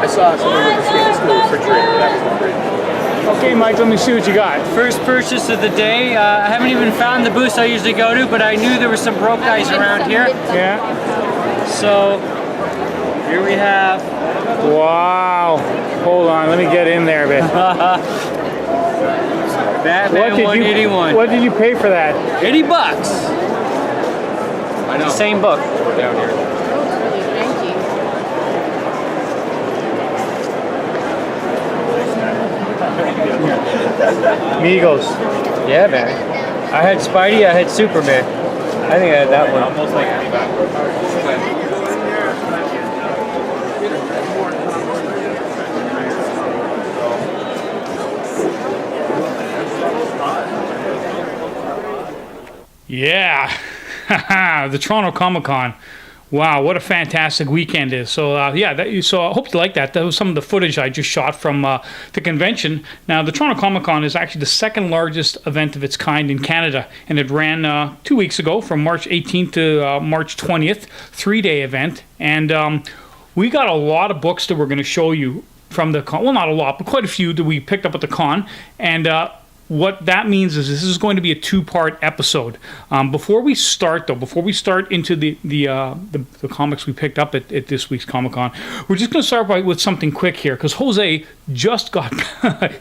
saw something with the stainless steel refrigerator. That was great. Okay, Mike, let me see what you got. First purchase of the day. I haven't even found the booth I usually go to, but I knew there was some broke guys around here. Yeah. So here we have. Wow. Hold on, let me get in there a bit. Batman 181. What did you pay for that? $80. I know. Same book. Down here. Migos. Yeah, man. I had Spidey, I had Superman. I think I had that one. Almost like yeah. The Toronto Comic Con. Wow, what a fantastic weekend it is. So, so I hope you like that. That was some of the footage I just shot from the convention. Now, the Toronto Comic Con is actually the second largest event of its kind in Canada, and it ran 2 weeks ago from March 18th to March 20th, 3-day event. And we got a lot of books that we're going to show you from the con. Well, not a lot, but quite a few that we picked up at the con. And what that means is this is going to be a 2-part episode. Before we start into the comics we picked up at this week's Comic-Con, we're just going to start with something quick here, because Jose just got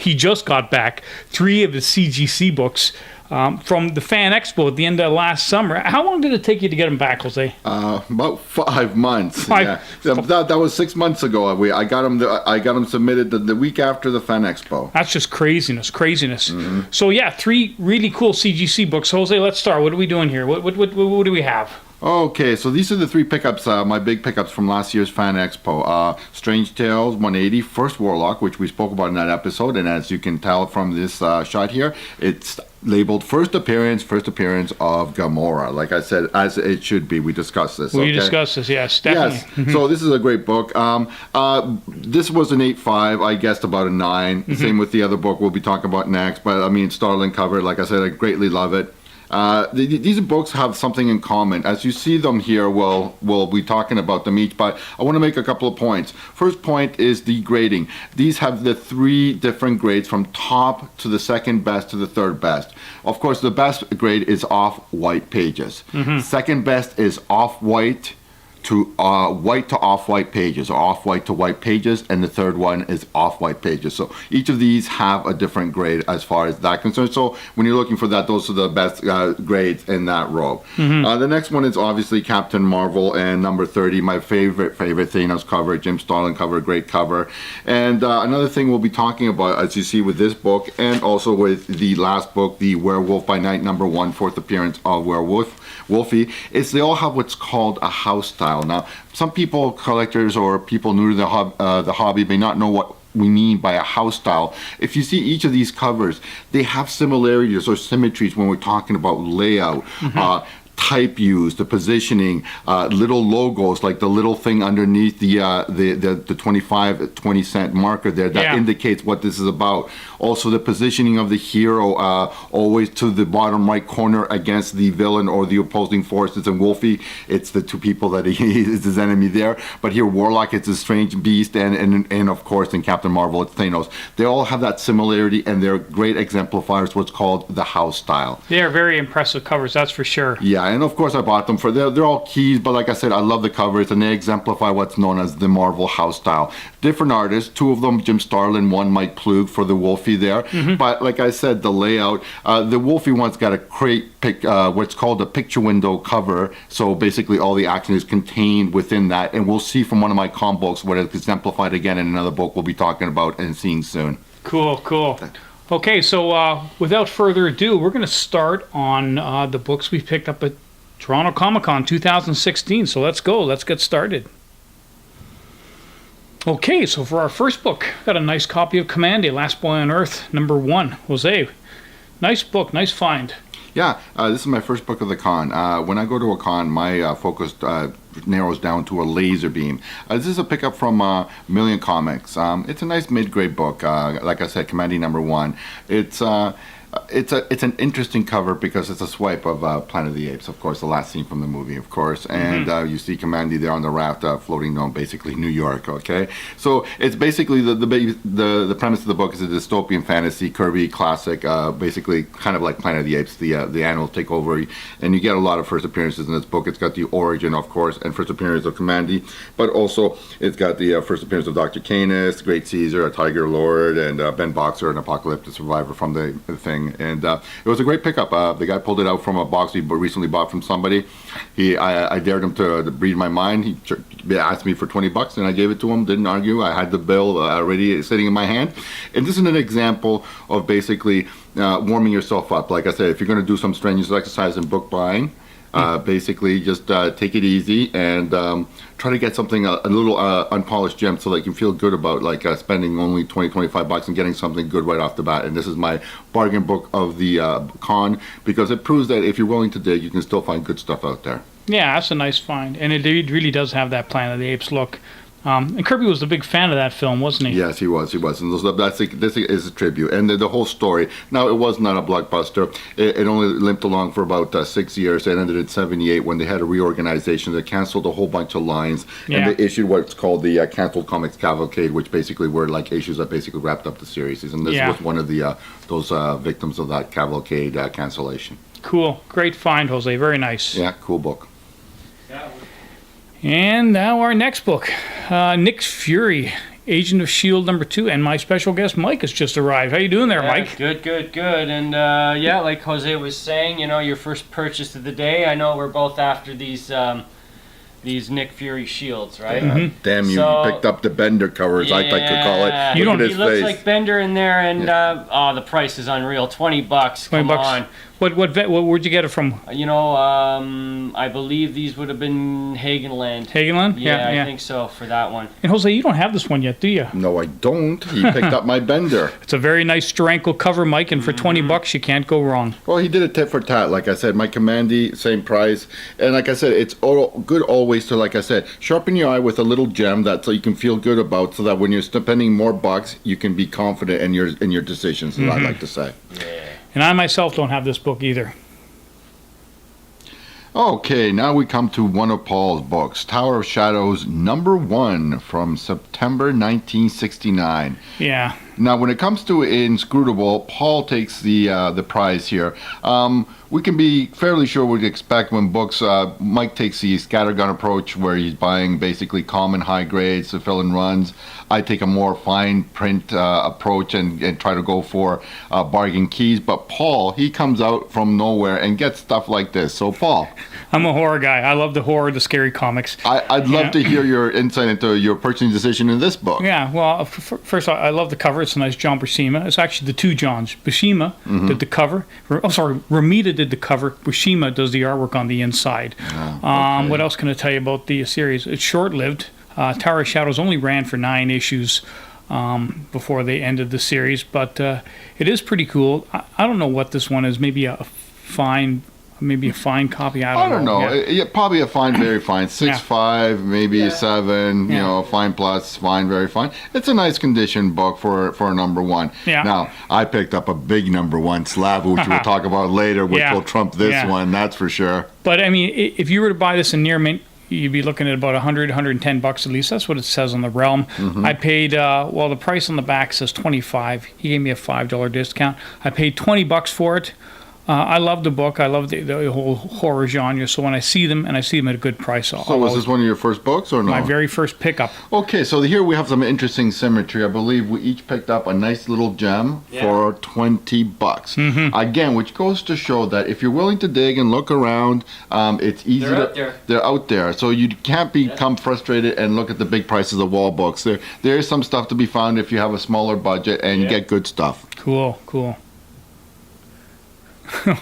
he just got back 3 of his CGC books from the Fan Expo at the end of last summer. How long did it take you to get them back, Jose? About 5 months. Yeah. That was 6 months ago. I got them submitted the week after the Fan Expo. That's just craziness. Mm-hmm. So yeah, 3 really cool CGC books. Jose, let's start. What are we doing here? What do we have? Okay, so these are the 3 pickups, my big pickups from last year's Fan Expo. Strange Tales 180, First Warlock, which we spoke about in that episode, and as you can tell from this shot here, it's labeled First Appearance of Gamora. Like I said, as it should be. We discussed this. We discussed this, yes, definitely. Yes, so this is a great book. This was an 8.5, I guessed about a 9. Mm-hmm. Same with the other book we'll be talking about next, but I mean, Starlin cover, like I said, I greatly love it. These books have something in common. As you see them here, we'll be talking about them each, but I want to make a couple of points. First point is the grading. These have the 3 different grades from top to the second best to the third best. Of course, the best grade is off-white pages. Mm-hmm. Second best is off-white to white to off-white pages, or off-white to white pages, and the third one is off-white pages. So each of these have a different grade as far as that concerned. So when you're looking for that, those are the best grades in that row. Mm-hmm. The next one is obviously Captain Marvel and number 30, my favorite Thanos cover, Jim Starlin cover, great cover. And another thing we'll be talking about, as you see with this book, and also with the last book, the Werewolf by Night number 1, 4th appearance of Wolfie, is they all have what's called a house style. Now, some people, collectors or people new to the hobby, may not know what we mean by a house style. If you see each of these covers, they have similarities or symmetries when we're talking about layout. Mm-hmm. Type use, the positioning, little logos like the little thing underneath the 20 cent marker there that indicates what this is about. Also, the positioning of the hero, always to the bottom right corner against the villain or the opposing forces. In Wolfie, it's the 2 people that he is his enemy there. But here, Warlock, it's a strange beast, and of course, in Captain Marvel, it's Thanos. They all have that similarity, and they're great exemplifiers, what's called the house style. They are very impressive covers, that's for sure. Yeah, and of course I bought them for, they're all keys, but like I said, I love the covers, and they exemplify what's known as the Marvel house style. Different artists, 2 of them, Jim Starlin, 1 Mike Plug for the Wolfie there. Mm-hmm. But like I said, the layout, the Wolfie one's got a what's called a picture window cover. So basically all the action is contained within that. And we'll see from one of my comic books what it's exemplified again in another book we'll be talking about and seeing soon. Cool. Okay, so without further ado, we're going to start on the books we picked up at Toronto Comic Con 2016. So let's go. Let's get started. Okay, so for our first book, got a nice copy of Kamandi, Last Boy on Earth, number 1. Jose, nice book, nice find. Yeah, this is my first book of the con. When I go to a con, my focus narrows down to a laser beam. This is a pickup from Million Comics. It's a nice mid-grade book. Like I said, Kamandi number 1. It's it's an interesting cover because it's a swipe of Planet of the Apes, of course, the last scene from the movie, of course, and you see Commandy there on the raft floating on basically New York. Okay, so it's basically the premise of the book is a dystopian fantasy Kirby classic, basically kind of like Planet of the Apes. The animals take over, and you get a lot of first appearances in this book. It's got the origin, of course, and first appearance of Commandy, but also it's got the first appearance of Dr. Canis, Great Caesar, a Tiger Lord, and Ben Boxer, an apocalyptic survivor from the thing. And it was a great pickup. The guy pulled it out from a box he recently bought from somebody. I dared him to read my mind. He asked me for $20, and I gave it to him. Didn't argue. I had the bill already sitting in my hand. And this is an example of basically warming yourself up. Like I said, if you're going to do some strenuous exercise in book buying, basically just take it easy and try to get something a little unpolished gem so that you can feel good about like spending only $20-25 and getting something good right off the bat. And this is my bargain book of the con, because it proves that if you're willing to dig, you can still find good stuff out there. Yeah, that's a nice find, and it really does have that Planet of the Apes look. And Kirby was a big fan of that film, wasn't he? Yes, he was. And this is a tribute. And the whole story, now it was not a blockbuster. It only limped along for about 6 years. It ended in 78 when they had a reorganization. They canceled a whole bunch of lines. Yeah. And they issued what's called the Canceled Comics Cavalcade, which basically were like issues that basically wrapped up the series. And this was one of the those victims of that cavalcade cancellation. Cool. Great find, Jose. Very nice. Yeah, cool book. And now our next book, Nick Fury, Agent of S.H.I.E.L.D. #2, and my special guest Mike has just arrived. How you doing there, Mike? Good. And yeah, like Jose was saying, your first purchase of the day. I know we're both after these Nick Fury shields, right? Damn, you picked up the Bender cover, as I like to call it. You don't- Look at He his looks face. like Bender in there, and the price is unreal. $20. Come on. Where'd you get it from? I believe these would have been Hagenland. Hagenland? Yeah, I think so for that one. And Jose, you don't have this one yet, do you? No, I don't. He picked up my Bender. It's a very nice ankle cover, Mike, and for $20 you can't go wrong. Well, he did a tit for tat. Like I said, my Commandy, same price. And like I said, it's good always to, like I said, sharpen your eye with a little gem that so you can feel good about, so that when you're spending more bucks, you can be confident in your decisions, as I like to say. And I myself don't have this book either. Okay, now we come to one of Paul's books, Tower of Shadows #1 from September 1969. Yeah. Now, when it comes to Inscrutable, Paul takes the prize here. We can be fairly sure what to expect when books. Mike takes the scattergun approach, where he's buying basically common high grades to fill in runs. I take a more fine print approach and try to go for bargain keys. But Paul, he comes out from nowhere and gets stuff like this. So, Paul, I'm a horror guy. I love the horror, the scary comics. I'd love to hear your insight into your purchasing decision in this book. Yeah, well, first, I love the cover. It's a nice John Buscema. It's actually the two Johns. Buscema did the cover. Romita did the cover. Buscema does the artwork on the inside. Okay. What else can I tell you about the series? It's short-lived. Tower of Shadows only ran for 9 issues before they ended the series, but it is pretty cool. I don't know what this one is. Maybe a fine copy. I don't know. Yeah, probably a fine, very fine. 6.5, maybe a 7. You know, fine plus, fine, very fine. It's a nice condition book for a #1. Yeah. Now, I picked up a big #1 slab, which we'll talk about later, which will trump this one. That's for sure. But I mean, if you were to buy this in near mint, you'd be looking at about $100-$110 at least. That's what it says on the Realm. I paid, the price on the back says $25. He gave me a $5 discount. I paid $20 for it. I love the book. I love the whole horror genre. So when I see them, and I see them at a good price, So was this one of your first books or no? my very first pickup. Okay, so here we have some interesting symmetry. I believe we each picked up a nice little gem for $20. Again, which goes to show that if you're willing to dig and look around, it's easy. They're out there. So you can't become frustrated and look at the big prices of wall books. There is some stuff to be found if you have a smaller budget and you get good stuff. Cool.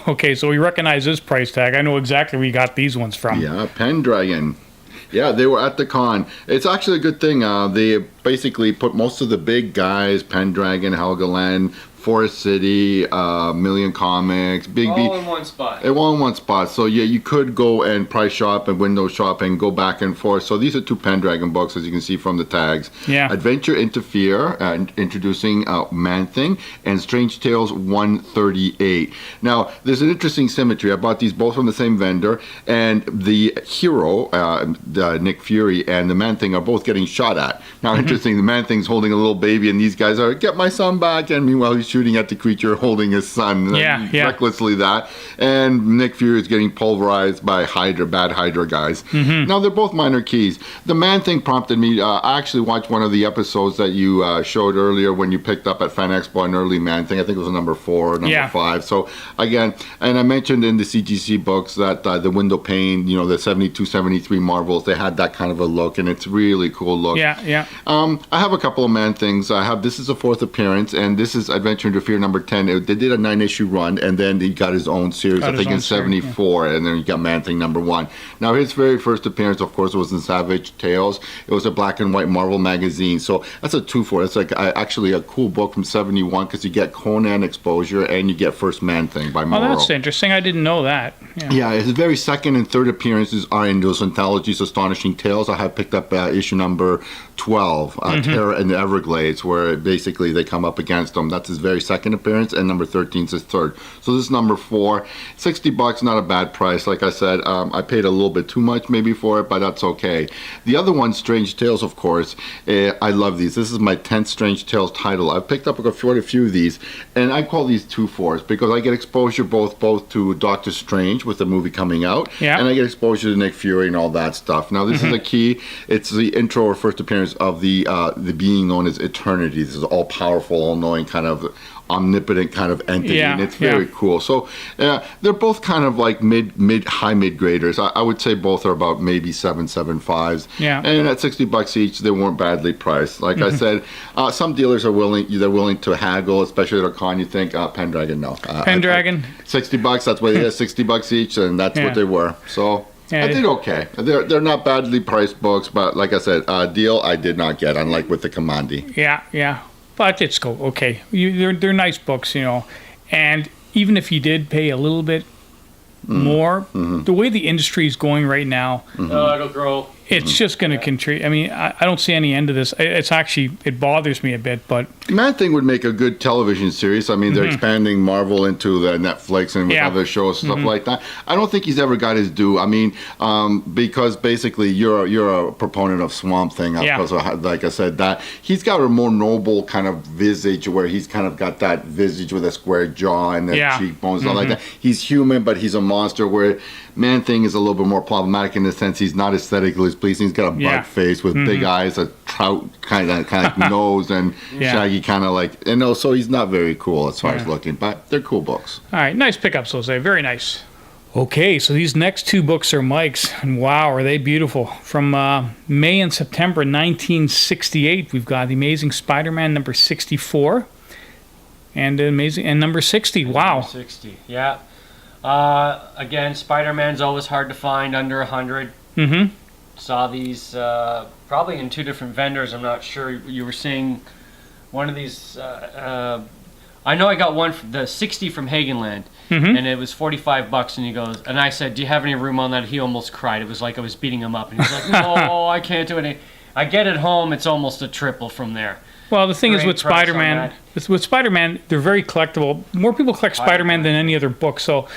Okay, so we recognize this price tag. I know exactly where you got these ones from. Yeah, Pendragon. Yeah, they were at the con. It's actually a good thing. They basically put most of the big guys, Pendragon, Helgoland, Forest City, Million Comics, Big B. All in one spot. It all in one spot. So yeah, you could go and price shop and window shop and go back and forth. So these are two Pendragon books, as you can see from the tags. Yeah. Adventure into Fear, introducing Man-Thing, and Strange Tales 138. Now, there's an interesting symmetry. I bought these both from the same vendor, and the hero, Nick Fury, and the Man-Thing are both getting shot at. Now, interesting, the Man-Thing's holding a little baby, and these guys are, get my son back, and meanwhile he's shooting at the creature holding his son. Yeah, yeah. Recklessly that. And Nick Fury is getting pulverized by bad Hydra guys. Now, they're both minor keys. The Man-Thing prompted me, I actually watched one of the episodes that you showed earlier when you picked up at Fan Expo an early Man-Thing. I think it was number 4 or number 5. So, again, and I mentioned in the CGC books that the window pane, you know, the 72, 73 Marvels, they had that kind of a look, and it's really cool look. Yeah, yeah. I have a couple of Man-Things. This is a 4th appearance, and this is Adventure into Fear number 10. They did a 9-issue run, and then he got his own series, I think in 74, and then he got Man-Thing number 1. Now, his very first appearance, of course, was in Savage Tales. It was a black and white Marvel magazine, so that's a 2-4. That's like actually a cool book from 71, because you get Conan exposure, and you get First Man-Thing by Morrow. Oh, that's interesting. I didn't know that. Yeah, his very second and third appearances are in those anthologies, Astonishing Tales. I have picked up issue number 12, Terror in the Everglades, where basically they come up against him. That's his very second appearance, and number 13 is his third. So this is number 4. $60, not a bad price. Like I said, I paid a little bit too much maybe for it, but that's okay. The other one, Strange Tales, of course, I love these. This is my 10th Strange Tales title. I've picked up quite a few of these, and I call these 2-4s because I get exposure both to Doctor Strange with the movie coming out, and I get exposure to Nick Fury and all that stuff. Now, this is a key. It's the intro or first appearance of the being known as Eternity. This is all-powerful, all-knowing kind of omnipotent kind of entity, and it's very cool. So they're both kind of like high mid graders. I would say both are about maybe 7.75s. Yeah. And at $60 each, they weren't badly priced. Like I said, some dealers are willing to haggle, especially at a con. You think Pendragon, no. Pendragon. $60. That's what it is. $60 each, and that's what they were. So. Yeah, I did okay. They're not badly priced books, but like I said, deal I did not get, unlike with the Commandi. Yeah, yeah. But it's cool. Okay. They're nice books, you know. And even if you did pay a little bit more, the way the industry is going right now, It'll grow. it's just going to contribute. I mean, I don't see any end to this. It's actually, it bothers me a bit, but Man-Thing would make a good television series. I mean, they're expanding Marvel into the Netflix and with other shows, stuff like that. I don't think he's ever got his due. I mean, because basically you're a proponent of Swamp Thing. Because, like I said, that he's got a more noble kind of visage where he's kind of got that visage with a square jaw and the cheekbones, stuff like that. He's human, but he's a monster, where Man-Thing is a little bit more problematic in the sense he's not aesthetically pleasing. He's got a bug face with big eyes, a trout kind of like nose, and shaggy kind of like, so he's not very cool as far as looking, but they're cool books. all right. Nice pickups, Jose. Very nice. Okay, so these next two books are Mike's, and wow, are they beautiful. From May and September 1968, we've got The Amazing Spider-Man number 64 and number 60. Wow. 60, yeah. Again, Spider-Man's always hard to find under 100. Saw these probably in 2 different vendors. I'm not sure. You were saying one of these. I know I got one, the 60 from Hagenland, and it was $45. And he goes, and I said, "Do you have any room on that?" He almost cried. It was like I was beating him up, and he's like, "No, I can't do it." I get it home. It's almost a triple from there. Well, the thing is Great with price on Spider-Man, that. with Spider-Man, they're very collectible. More people collect Spider-Man than any other book, so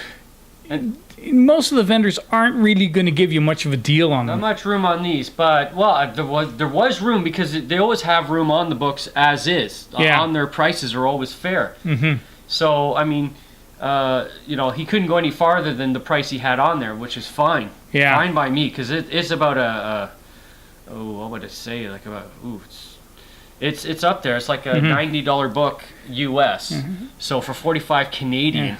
most of the vendors aren't really going to give you much of a deal on Not them. much room on these, but there was room because they always have room on the books as is. On their prices are always fair. So I mean, he couldn't go any farther than the price he had on there, which is fine. Yeah. Fine by me, because it's about what would I say? Like it's up there. It's like a $90 book US. So for 45 Canadian,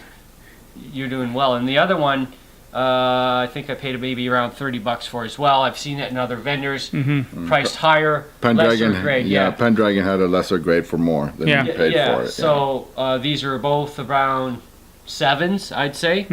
you're doing well. And the other one, I think I paid maybe around $30 for as well. I've seen it in other vendors, priced higher, Pendragon, lesser grade. Pendragon had a lesser grade for more than you paid for it. So these are both around 7s, I'd say.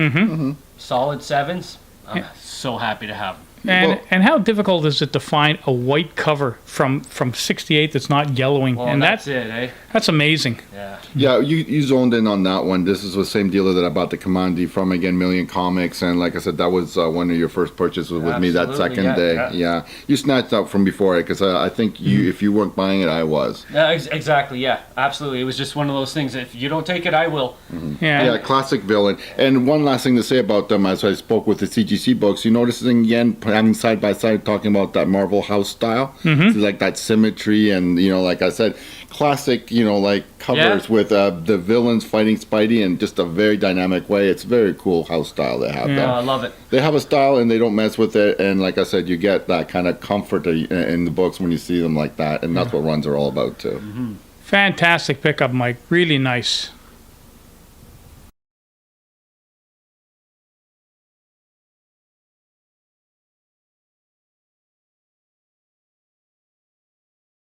Solid 7s. I'm so happy to have them. And how difficult is it to find a white cover from 68 that's not yellowing? Well, and that's it, eh? that's amazing. Yeah. Yeah, you zoned in on that one. This is the same dealer that I bought the Commandi from, again, Million Comics, and like I said, that was one of your first purchases with me that Absolutely, second yeah, day. yeah. Yeah, you snatched up from before it because I think you, if you weren't buying it, I was. Yeah, exactly. Yeah, absolutely. It was just one of those things. If you don't take it, I will. Yeah, classic villain. And one last thing to say about them, as I spoke with the CGC books, you noticing again having side by side talking about that Marvel House style, like that symmetry, and like I said, classic, like covers with the villains fighting Spidey in just a very dynamic way. It's very cool house style they have. I love it. They have a style and they don't mess with it, and like I said, you get that kind of comfort in the books when you see them like that, and that's what runs are all about too. Fantastic pickup, Mike. Really nice.